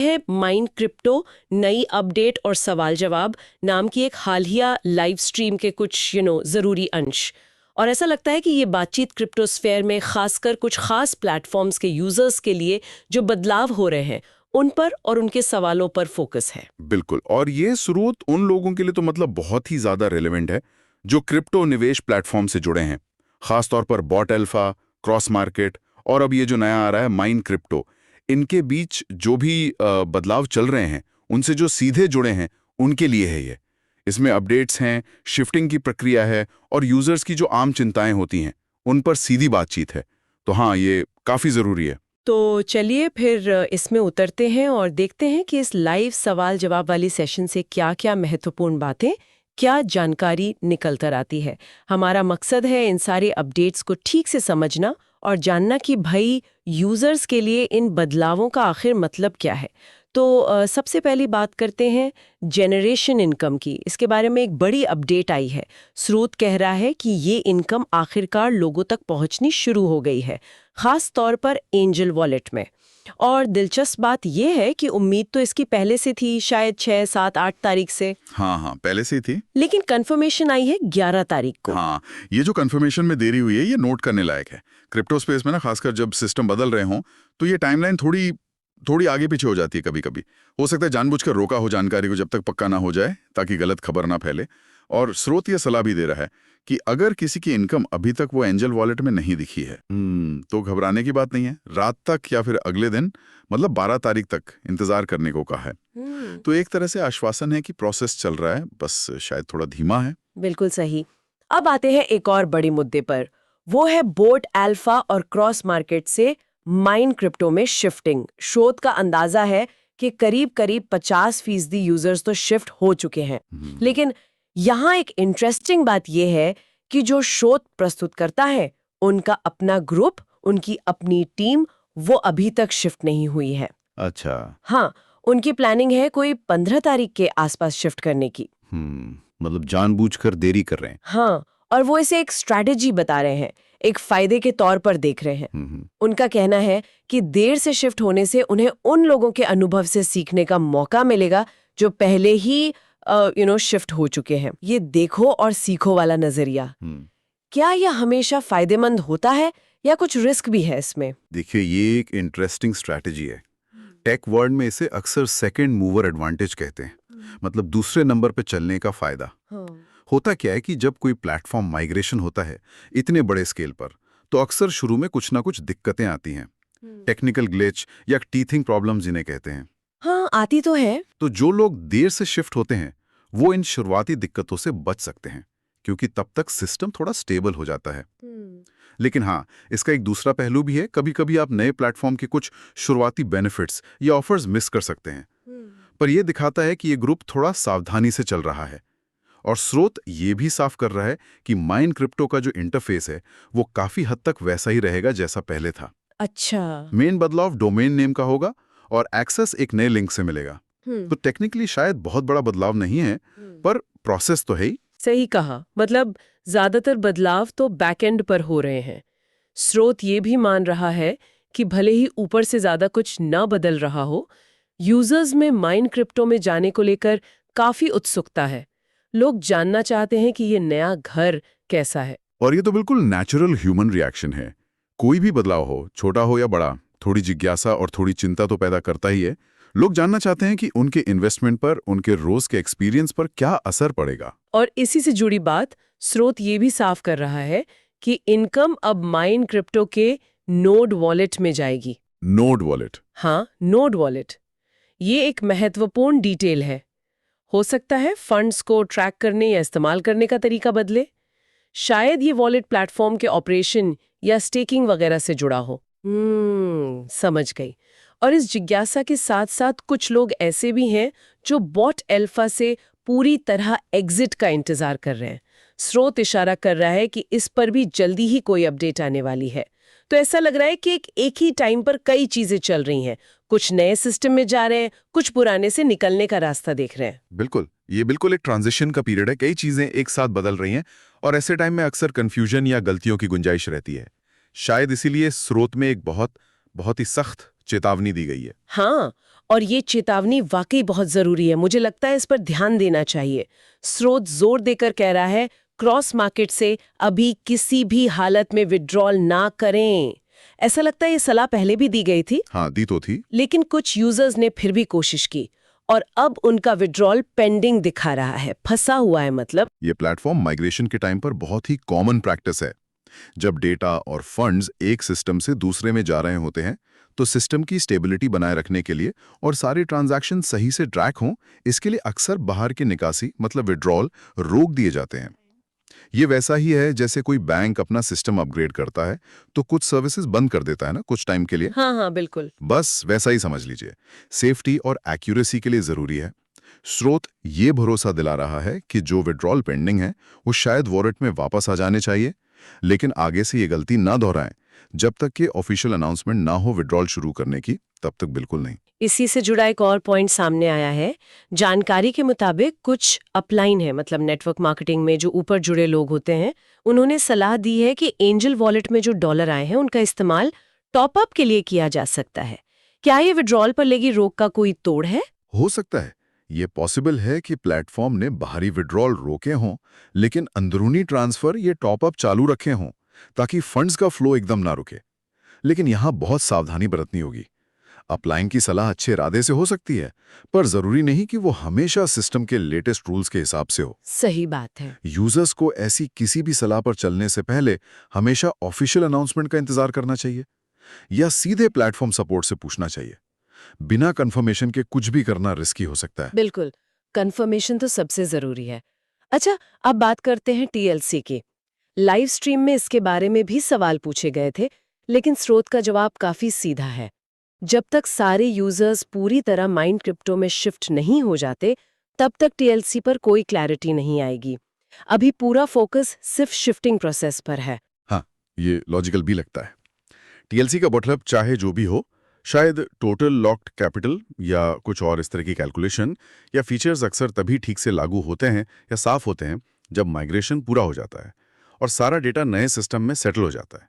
है mind crypto नई update और सवाल जवाब नाम की एक हालिया लाइव स्ट्रीम के कुछ जरूरी अंश। और ऐसा लगता है कि ये बातचीत क्रिप्टोस्फेयर में खासकर कुछ खास प्लेटफॉर्म्स के यूजर्स के लिए जो बदलाव हो रहे हैं उन पर और उनके सवालों पर फोकस है। बिल्कुल, और ये स्रोत उन लोगों के लिए तो मतलब बहुत ही ज्यादा रेलेवेंट है जो क्रिप्टो निवेश प्लेटफॉर्म से जुड़े हैं, खासतौर पर बॉट अल्फा, क्रॉस मार्केट और अब ये जो नया आ रहा है माइन क्रिप्टो। इनके बीच जो भी बदलाव चल रहे हैं उनसे जो सीधे जुड़े हैं उनके लिए है ये। इसमें अपडेट्स हैं, शिफ्टिंग की प्रक्रिया है और यूजर्स की जो आम चिंताएं होती हैं उन पर सीधी बातचीत है। तो हाँ, ये काफी जरूरी है। तो चलिए फिर इसमें उतरते हैं और देखते हैं कि इस लाइव सवाल जवाब वाली सेशन से क्या-क्या महत्वपूर्ण बातें, क्या जानकारी निकल कर आती है। हमारा मकसद है इन सारे अपडेट्स को ठीक से समझना और जानना कि भाई यूजर्स के लिए इन बदलावों का आखिर मतलब क्या है। तो सबसे पहली बात करते हैं जनरेशन इनकम की। इसके बारे में एक बड़ी अपडेट आई है। स्रोत कह रहा है कि ये इनकम आखिरकार लोगों तक पहुंचनी शुरू हो गई है, खास तौर पर एंजल वॉलेट में। और दिलचस्प बात यह है कि उम्मीद तो इसकी पहले से थी, शायद 6, 7, 8 तारीख से। हाँ, पहले से ही थी। लेकिन कंफर्मेशन आई है 11 तारीख को। हाँ, ये जो कंफर्मेशन में देरी हुई है ये नोट करने लायक है। क्रिप्टो स्पेस में ना, खासकर जब सिस्टम बदल रहे हों तो ये टाइमलाइन थोड़ी आगे पीछे हो जाती है। कभी कभी हो सकता है जानबूझकर रोका हो जानकारी को जब तक पक्का ना हो जाए, ताकि गलत खबर ना फैले। और स्रोत ये सलाह भी दे रहा है कि अगर किसी की इनकम अभी तक वो एंजल वॉलेट में नहीं दिखी है तो घबराने की बात नहीं है। रात तक या फिर अगले दिन, मतलब 12 तारीख तक इंतजार करने को कहा है। तो एक तरह से आश्वासन है कि प्रोसेस चल रहा है, बस शायद थोड़ा धीमा है। बिल्कुल सही। अब आते हैं एक और बड़े मुद्दे पर, वो है बोट अल्फा और क्रॉस मार्केट से माइन क्रिप्टो में शिफ्टिंग। शोध का अंदाजा है कि करीब 50% यूजर्स तो शिफ्ट हो चुके हैं। लेकिन यहाँ एक इंटरेस्टिंग बात यह है कि जो शोध प्रस्तुत करता है उनका अपना ग्रुप, उनकी अपनी टीम, वो अभी तक शिफ्ट नहीं हुई है। अच्छा। हाँ, उनकी प्लानिंग है कोई 15 तारीख के आसपास शिफ्ट करने की। मतलब जानबूझकर देरी कर रहे हैं। हाँ, और वो इसे एक स्ट्रैटेजी बता रहे हैं, एक फायदे के तौर पर देख रहे हैं। उनका कहना है कि देर से शिफ्ट होने से उन्हें उन लोगों के अनुभव से सीखने का मौका मिलेगा जो पहले ही शिफ्ट हो चुके हैं। ये देखो और सीखो वाला नजरिया, क्या यह हमेशा फायदेमंद होता है या कुछ रिस्क भी है इसमें? देखिए, ये एक इंटरेस्टिंग स्ट्रैटेजी है। टेक वर्ल्ड में इसे अक्सर सेकंड मूवर एडवांटेज कहते हैं, मतलब दूसरे नंबर पे चलने का फायदा। होता क्या है कि जब कोई प्लेटफॉर्म माइग्रेशन होता है इतने बड़े स्केल पर, तो अक्सर शुरू में कुछ ना कुछ दिक्कतें आती हैं। टेक्निकल ग्लिच या टीथिंग प्रॉब्लम्स जिन्हें कहते हैं। हाँ, आती तो है। तो जो लोग देर से शिफ्ट होते हैं वो इन शुरुआती दिक्कतों से बच सकते हैं, क्योंकि तब तक सिस्टम थोड़ा स्टेबल हो जाता है। लेकिन हाँ, इसका एक दूसरा पहलू भी है। कभी कभी आप नए प्लेटफॉर्म के कुछ शुरुआती बेनिफिट्स या ऑफर्स मिस कर सकते हैं। पर यह दिखाता है कि ये ग्रुप थोड़ा सावधानी से चल रहा है। और स्रोत ये भी साफ कर रहा है कि माइन क्रिप्टो का जो इंटरफेस है वो काफी हद तक वैसा ही रहेगा जैसा पहले था। अच्छा। मेन बदलाव डोमेन नेम का होगा और एक्सेस एक नए लिंक से मिलेगा। तो टेक्निकली शायद बहुत बड़ा बदलाव नहीं है, पर प्रोसेस तो है ही। सही कहा, मतलब ज्यादातर बदलाव तो बैकएंड पर हो रहे हैं। स्रोत ये भी मान रहा है कि भले ही ऊपर से ज्यादा कुछ न बदल रहा हो, यूजर्स में माइन क्रिप्टो में जाने को लेकर काफी उत्सुकता है। लोग जानना चाहते हैं कि ये नया घर कैसा है। और ये तो बिल्कुल नेचुरल ह्यूमन रिएक्शन है। कोई भी बदलाव हो, छोटा हो या बड़ा, थोड़ी जिज्ञासा और थोड़ी चिंता तो पैदा करता ही है। लोग जानना चाहते हैं कि उनके इन्वेस्टमेंट पर, उनके रोज के एक्सपीरियंस पर क्या असर पड़ेगा। और इसी से जुड़ी बात, स्रोत ये भी साफ कर रहा है कि इनकम अब माइन क्रिप्टो के नोड वॉलेट में जाएगी। Node wallet? हाँ, नोड वॉलेट। ये एक महत्वपूर्ण डिटेल है। हो सकता है फंड्स को ट्रैक करने या इस्तेमाल करने का तरीका बदले। शायद ये वॉलेट प्लेटफॉर्म के ऑपरेशन या स्टेकिंग वगैरह से जुड़ा हो। समझ गई। और इस जिज्ञासा के साथ साथ कुछ लोग ऐसे भी हैं जो बॉट अल्फा से पूरी तरह एग्जिट का इंतजार कर रहे हैं। स्रोत इशारा कर रहा है कि इस पर भी जल्दी ही कोई अपडेट आने वाली है। तो ऐसा लग रहा है कि एक ही टाइम पर कई चीजें चल रही हैं। कुछ नए सिस्टम में जा रहे हैं, कुछ पुराने से निकलने का रास्ता देख रहे हैं। बिल्कुल, ये बिल्कुल एक ट्रांजिशन का पीरियड है। कई चीजें एक साथ बदल रही हैं और ऐसे टाइम में अक्सर कंफ्यूजन या गलतियों की गुंजाइश रहती है। शायद इसीलिए स्रोत में एक बहुत ही सख्त चेतावनी दी गई है। हाँ, और ये चेतावनी वाकई बहुत जरूरी है, मुझे लगता है इस पर ध्यान देना चाहिए। स्रोत जोर देकर कह रहा है क्रॉस मार्केट से अभी किसी भी हालत में विड्रॉल ना करें। ऐसा लगता है ये सलाह पहले भी दी गई थी। हाँ, दी तो थी। लेकिन कुछ यूजर्स ने फिर भी कोशिश की और अब उनका विड्रॉल पेंडिंग दिखा रहा है, फंसा हुआ है मतलब। ये प्लेटफॉर्म माइग्रेशन के टाइम पर बहुत ही कॉमन प्रैक्टिस है। जब डेटा और फंड्स एक सिस्टम से दूसरे में जा रहे होते हैं तो सिस्टम की स्टेबिलिटी बनाए रखने के लिए और सारे ट्रांजैक्शन सही से ट्रैक हों, इसके लिए अक्सर बाहर की निकासी मतलब विड्रॉल रोक दिए जाते हैं। ये वैसा ही है जैसे कोई बैंक अपना सिस्टम अपग्रेड करता है तो कुछ सर्विसेज बंद कर देता है ना, कुछ टाइम के लिए। हाँ हाँ बिल्कुल। बस वैसा ही समझ लीजिए। सेफ्टी और एक्यूरेसी के लिए जरूरी है। स्रोत ये भरोसा दिला रहा है कि जो विड्रॉल पेंडिंग है वो शायद वॉलेट में वापस आ जाने चाहिए, लेकिन आगे से ये गलती ना दोहराएं। जब तक कि ऑफिशियल अनाउंसमेंट ना हो विड्रॉल शुरू करने की, तब तक बिल्कुल नहीं। इसी से जुड़ा एक और पॉइंट सामने आया है। जानकारी के मुताबिक कुछ अपलाइन है, मतलब नेटवर्क मार्केटिंग में जो ऊपर जुड़े लोग होते हैं, उन्होंने सलाह दी है कि एंजल वॉलेट में जो डॉलर आए हैं उनका इस्तेमाल टॉपअप के लिए किया जा सकता है। क्या ये विड्रॉल पर लगी रोक का कोई तोड़ है? हो सकता है। ये पॉसिबल है कि प्लेटफॉर्म ने बाहरी विड्रॉल रोके हों, लेकिन अंदरूनी ट्रांसफर ये टॉपअप चालू रखे हों ताकि फंड्स का फ्लो एकदम ना रुके। लेकिन यहाँ बहुत सावधानी बरतनी होगी। अपलाइन की सलाह अच्छे इरादे से हो सकती है, पर जरूरी नहीं कि वो हमेशा सिस्टम के लेटेस्ट रूल्स के हिसाब से हो। सही बात है। यूजर्स को ऐसी किसी भी सलाह पर चलने से पहले हमेशा ऑफिशियल अनाउंसमेंट का इंतजार करना चाहिए या सीधे प्लेटफॉर्म सपोर्ट से पूछना चाहिए। बिना कंफर्मेशन के कुछ भी करना रिस्की हो सकता है। बिल्कुल, कंफर्मेशन तो सबसे जरूरी है। अच्छा, अब बात करते हैं टीएलसी की। लाइव स्ट्रीम में इसके बारे में भी सवाल पूछे गए थे, लेकिन स्रोत का जवाब काफी सीधा है। जब तक सारे यूजर्स पूरी तरह माइंड क्रिप्टो में शिफ्ट नहीं हो जाते, तब तक टीएलसी पर कोई क्लैरिटी नहीं आएगी। अभी पूरा फोकस सिर्फ शिफ्टिंग प्रोसेस पर है। हाँ, ये लॉजिकल भी लगता है। टीएलसी का मतलब चाहे जो भी हो, शायद टोटल लॉक्ड कैपिटल या कुछ और इस तरह की कैलकुलेशन या फीचर्स अक्सर तभी ठीक से लागू होते हैं या साफ होते हैं जब माइग्रेशन पूरा हो जाता है और सारा डेटा नए सिस्टम में सेटल हो जाता है।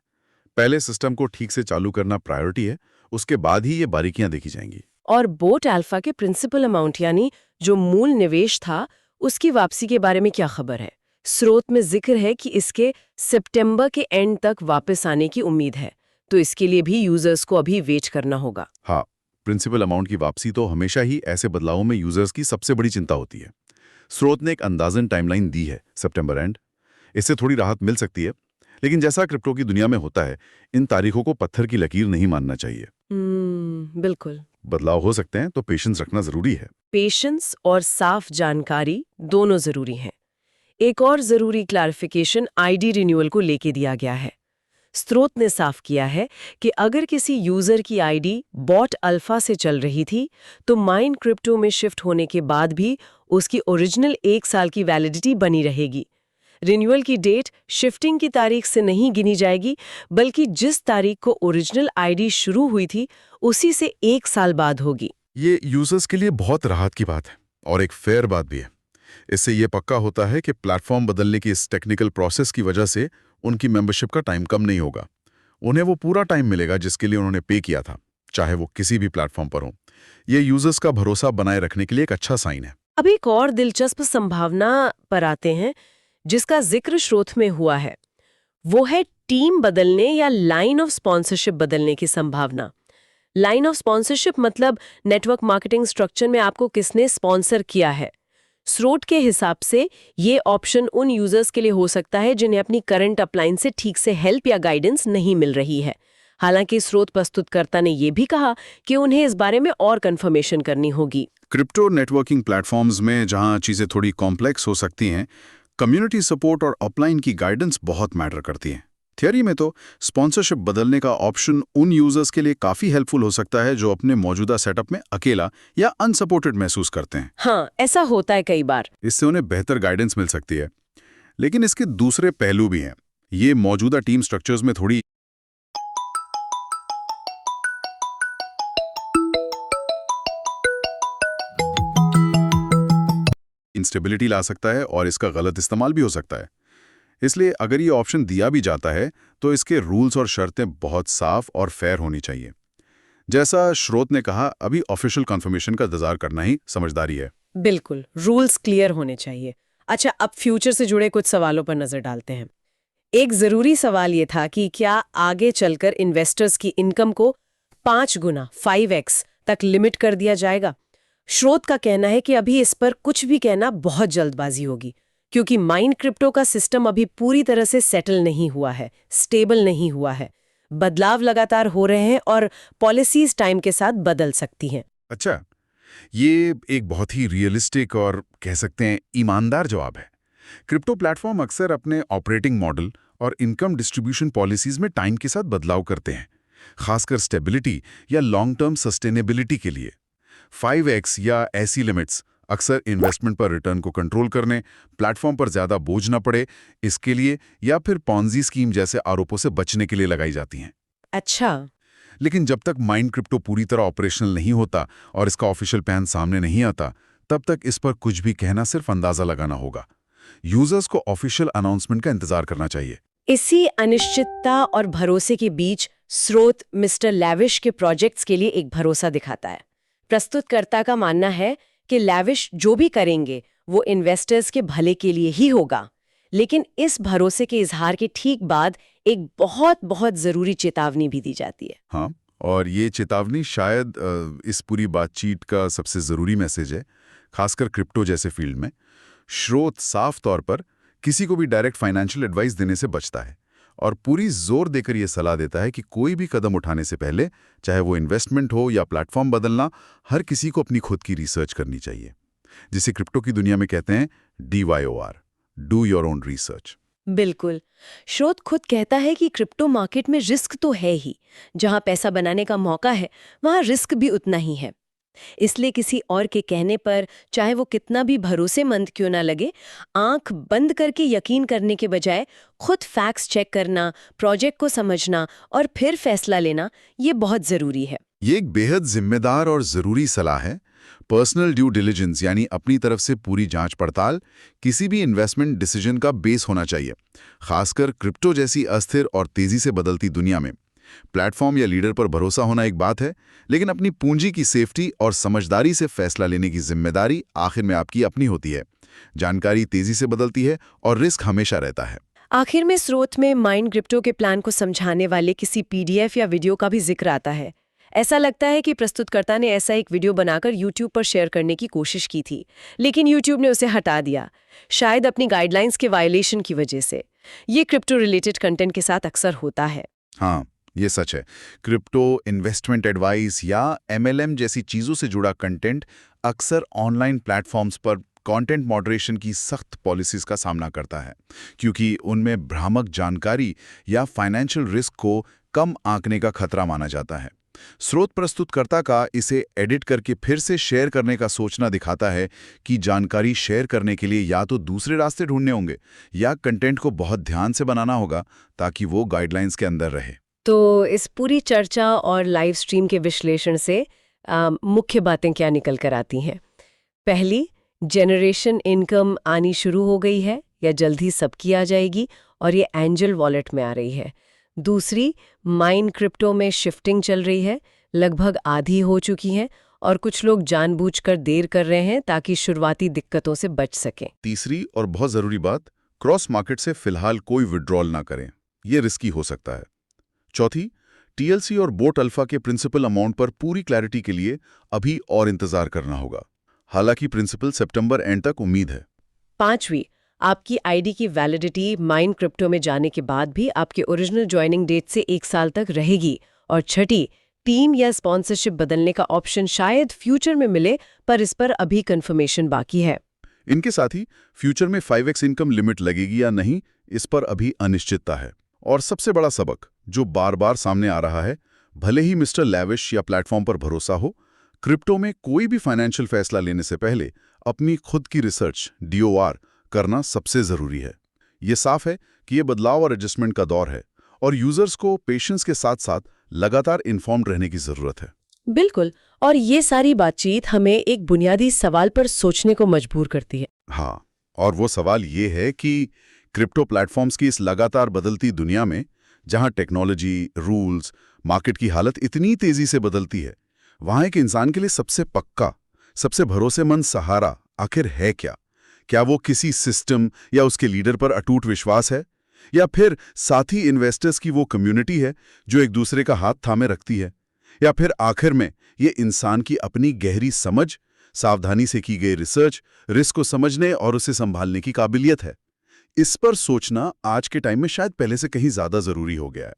पहले सिस्टम को ठीक से चालू करना प्रायोरिटी है, उसके बाद ही ये बारीकियां देखी जाएंगी। और बोट अल्फा के प्रिंसिपल अमाउंट यानी जो मूल निवेश था, उसकी वापसी के बारे में क्या खबर है? स्रोत में जिक्र है कि इसके सितंबर के एंड तक वापस आने की उम्मीद है, तो इसके लिए भी यूजर्स को अभी वेट करना होगा। हाँ, प्रिंसिपल अमाउंट की वापसी तो हमेशा ही ऐसे बदलावों में यूजर्स की सबसे बड़ी चिंता होती है। स्रोत ने एक अंदाजन टाइमलाइन दी है, सितंबर एंड। इससे थोड़ी राहत मिल सकती है, लेकिन जैसा क्रिप्टो की दुनिया में होता है, इन तारीखों को पत्थर की लकीर नहीं मानना चाहिए। बिल्कुल। बदलाव हो सकते हैं तो पेशेंस रखना जरूरी है। पेशेंस और साफ जानकारी दोनों जरूरी हैं। एक और जरूरी क्लैरिफिकेशन आईडी रिन्यूअल को लेके दिया गया है। स्रोत ने साफ किया है कि अगर किसी यूजर की आईडी बॉट अल्फा से चल रही थी, तो माइन क्रिप्टो में शिफ्ट होने के बाद भी उसकी ओरिजिनल 1 साल की वैलिडिटी बनी रहेगी। रिन्यूअल की डेट शिफ्टिंग की तारीख से नहीं गिनी जाएगी, बल्कि जिस तारीख को ओरिजिनल आईडी शुरू हुई थी, उसी से 1 साल बाद होगी। ये यूजर्स के लिए बहुत राहत की बात है और एक फेयर बात भी है। इससे ये पक्का होता है कि प्लेटफॉर्म बदलने की इस टेक्निकल प्रोसेस की वजह से उनकी मेंबरशिप का टाइम कम नहीं होगा। उन्हें वो पूरा टाइम मिलेगा जिसके लिए उन्होंने पे किया था, चाहे वो किसी भी प्लेटफॉर्म पर हो। ये यूजर्स का भरोसा बनाए रखने के लिए एक अच्छा साइन है। अब एक और दिलचस्प संभावना पर आते हैं, जिसका जिक्र स्रोत में हुआ है। वो है टीम बदलने या लाइन ऑफ स्पॉन्सरशिप बदलने की संभावना। लाइन ऑफ स्पॉन्सरशिप मतलब नेटवर्क मार्केटिंग स्ट्रक्चर में आपको किसने स्पॉन्सर किया है। स्रोत के हिसाब से ये ऑप्शन उन यूजर्स के लिए हो सकता है जिन्हें अपनी करंट अपलाइन से ठीक से हेल्प या गाइडेंस नहीं मिल रही है। हालांकि स्रोत प्रस्तुतकर्ता ने यह भी कहा कि उन्हें इस बारे में और कंफर्मेशन करनी होगी। क्रिप्टो नेटवर्किंग प्लेटफॉर्म्स में जहां चीजें थोड़ी कॉम्प्लेक्स हो सकती हैं, कम्युनिटी सपोर्ट और अपलाइन की गाइडेंस बहुत मैटर करती हैं। थियरी में तो स्पॉन्सरशिप बदलने का ऑप्शन उन यूजर्स के लिए काफी हेल्पफुल हो सकता है जो अपने मौजूदा सेटअप में अकेला या अनसपोर्टेड महसूस करते हैं। हाँ, ऐसा होता है कई बार। इससे उन्हें बेहतर गाइडेंस मिल सकती है। लेकिन इसके दूसरे पहलू भी हैं। ये मौजूदा टीम स्ट्रक्चर्स में थोड़ी इंस्टेबिलिटी ला सकता है और इसका गलत इस्तेमाल भी हो सकता है। इसलिए अगर ये ऑप्शन दिया भी जाता है तो इसके रूल्स और शर्तें बहुत साफ और फेयर होनी चाहिए। जैसा स्रोत ने कहा, अभी ऑफिशियल कंफर्मेशन का इंतजार करना ही समझदारी है। बिल्कुल, रूल्स क्लियर होने चाहिए। अच्छा, अब फ्यूचर से जुड़े कुछ सवालों पर नजर डालते हैं। एक जरूरी सवाल ये था कि क्या आगे चलकर इन्वेस्टर्स की इनकम को 5 गुना 5x तक लिमिट कर दिया जाएगा? स्रोत का कहना है कि अभी इस पर कुछ भी कहना बहुत जल्दबाजी होगी, क्योंकि माइंड क्रिप्टो का सिस्टम अभी पूरी तरह से सेटल नहीं हुआ है, स्टेबल नहीं हुआ है। बदलाव लगातार हो रहे हैं और पॉलिसीज टाइम के साथ बदल सकती हैं। अच्छा, ये एक बहुत ही रियलिस्टिक और कह सकते हैं ईमानदार जवाब है। क्रिप्टो प्लेटफॉर्म अक्सर अपने ऑपरेटिंग मॉडल और इनकम डिस्ट्रीब्यूशन पॉलिसीज में टाइम के साथ बदलाव करते हैं, खासकर स्टेबिलिटी या लॉन्ग टर्म सस्टेनेबिलिटी के लिए। 5x या ऐसी लिमिट्स अक्सर इन्वेस्टमेंट पर रिटर्न को कंट्रोल करने, प्लेटफॉर्म पर ज्यादा बोझ न पड़े, इसके लिए या फिर पॉन्जी स्कीम जैसे आरोपों से बचने के लिए लगाई जाती हैं। अच्छा। लेकिन जब तक माइंड क्रिप्टो पूरी तरह ऑपरेशनल नहीं होता और इसका ऑफिशियल प्लान सामने नहीं आता, तब तक इस पर कुछ भी कहना सिर्फ अंदाजा लगाना होगा। यूजर्स को ऑफिशियल अनाउंसमेंट का इंतजार करना चाहिए। इसी अनिश्चितता और भरोसे के बीच स्रोत मिस्टर लैविश के प्रोजेक्ट्स के लिए एक भरोसा दिखाता है। प्रस्तुतकर्ता का मानना है कि लैविश जो भी करेंगे वो इन्वेस्टर्स के भले के लिए ही होगा। लेकिन इस भरोसे के इजहार के ठीक बाद एक बहुत बहुत जरूरी चेतावनी भी दी जाती है। हाँ, और ये चेतावनी शायद इस पूरी बातचीत का सबसे ज़रूरी मैसेज है, खासकर क्रिप्टो जैसे फील्ड में। स्रोत साफ तौर पर किसी को भी डायरेक्ट फाइनेंशियल एडवाइस देने से बचता है और पूरी जोर देकर यह सलाह देता है कि कोई भी कदम उठाने से पहले, चाहे वो इन्वेस्टमेंट हो या प्लेटफॉर्म बदलना, हर किसी को अपनी खुद की रिसर्च करनी चाहिए, जिसे क्रिप्टो की दुनिया में कहते हैं DYOR, do your own research. बिल्कुल। स्रोत खुद कहता है कि क्रिप्टो मार्केट में रिस्क तो है ही, जहां पैसा बनाने का मौका है वहां रिस्क भी उतना ही है। इसलिए किसी और के कहने पर, चाहे वो कितना भी भरोसेमंद क्यों ना लगे, आंख बंद करके यकीन करने के बजाय खुद फैक्ट्स चेक करना, प्रोजेक्ट को समझना और फिर फैसला लेना, ये बहुत जरूरी है। ये एक बेहद जिम्मेदार और ज़रूरी सलाह है। पर्सनल ड्यू डिलिजेंस यानी अपनी तरफ से पूरी जांच पड़ताल किसी भी इन्वेस्टमेंट डिसीजन का बेस होना चाहिए, खासकर क्रिप्टो जैसी अस्थिर और तेजी से बदलती दुनिया में। प्लेटफॉर्म या लीडर पर भरोसा होना एक बात है, लेकिन अपनी पूंजी की सेफ्टी और समझदारी से फैसला लेने की जिम्मेदारी आखिर में आपकी अपनी होती है। जानकारी तेजी से बदलती है और रिस्क हमेशा रहता है। आखिर में स्रोत में माइंड क्रिप्टो के प्लान को समझाने वाले किसी PDF या वीडियो का भी जिक्र आता है। ऐसा लगता है कि प्रस्तुतकर्ता ने ऐसा एक वीडियो बनाकर YouTube पर शेयर करने की कोशिश की थी, लेकिन YouTube ने उसे हटा दिया, शायद अपनी गाइडलाइंस के वायलेशन की वजह से। ये क्रिप्टो रिलेटेड कंटेंट के साथ अक्सर होता है। हाँ, ये सच है। क्रिप्टो, इन्वेस्टमेंट एडवाइस या MLM जैसी चीज़ों से जुड़ा कंटेंट अक्सर ऑनलाइन प्लेटफॉर्म्स पर कंटेंट मॉडरेशन की सख्त पॉलिसीज़ का सामना करता है, क्योंकि उनमें भ्रामक जानकारी या फाइनेंशियल रिस्क को कम आंकने का खतरा माना जाता है। स्रोत प्रस्तुतकर्ता का इसे एडिट करके फिर से शेयर करने का सोचना दिखाता है कि जानकारी शेयर करने के लिए या तो दूसरे रास्ते ढूंढने होंगे या कंटेंट को बहुत ध्यान से बनाना होगा ताकि वो गाइडलाइंस के अंदर रहे। तो इस पूरी चर्चा और लाइव स्ट्रीम के विश्लेषण से मुख्य बातें क्या निकल कर आती हैं? पहली, जनरेशन इनकम आनी शुरू हो गई है या जल्द ही सबकी आ जाएगी और ये एंजल वॉलेट में आ रही है। दूसरी, माइंड क्रिप्टो में शिफ्टिंग चल रही है, लगभग आधी हो चुकी है और कुछ लोग जानबूझकर देर कर रहे हैं ताकि शुरुआती दिक्कतों से बच सकें। तीसरी और बहुत ज़रूरी बात, क्रॉस मार्केट से फिलहाल कोई विड्रॉल ना करें, ये रिस्की हो सकता है। चौथी, TLC और बोट अल्फा के प्रिंसिपल अमाउंट पर पूरी क्लैरिटी के लिए अभी और इंतजार करना होगा, हालांकि प्रिंसिपल सितंबर एंड तक उम्मीद है। पांचवी, आपकी ID की वैलिडिटी माइंड क्रिप्टो में जाने के बाद भी आपके ओरिजिनल ज्वाइनिंग डेट से 1 साल तक रहेगी। और छठी, टीम या स्पॉन्सरशिप बदलने का ऑप्शन शायद फ्यूचर में मिले, पर इस पर अभी कंफर्मेशन बाकी है। इनके साथ ही फ्यूचर में 5x इनकम लिमिट लगेगी या नहीं, इस पर अभी अनिश्चितता है। और सबसे बड़ा सबक जो बार बार सामने आ रहा है, भले ही मिस्टर लैविश या प्लेटफॉर्म पर भरोसा हो, क्रिप्टो में कोई भी फाइनेंशियल फैसला लेने से पहले अपनी खुद की रिसर्च DOR करना सबसे जरूरी है। ये साफ है कि ये बदलाव और एडजस्टमेंट का दौर है और यूजर्स को पेशेंस के साथ साथ लगातार इन्फॉर्म्ड रहने की जरूरत है। बिल्कुल, और ये सारी बातचीत हमें एक बुनियादी सवाल पर सोचने को मजबूर करती है। हाँ, और वो सवाल ये है कि क्रिप्टो प्लेटफॉर्म्स की इस लगातार बदलती दुनिया में जहां टेक्नोलॉजी, रूल्स, मार्केट की हालत इतनी तेजी से बदलती है, वहां एक इंसान के लिए सबसे पक्का, सबसे भरोसेमंद सहारा आखिर है क्या? क्या वो किसी सिस्टम या उसके लीडर पर अटूट विश्वास है, या फिर साथी इन्वेस्टर्स की वो कम्युनिटी है जो एक दूसरे का हाथ थामे रखती है, या फिर आखिर में ये इंसान की अपनी गहरी समझ, सावधानी से की गई रिसर्च, रिस्क को समझने और उसे संभालने की काबिलियत है? इस पर सोचना आज के टाइम में शायद पहले से कहीं ज्यादा जरूरी हो गया है।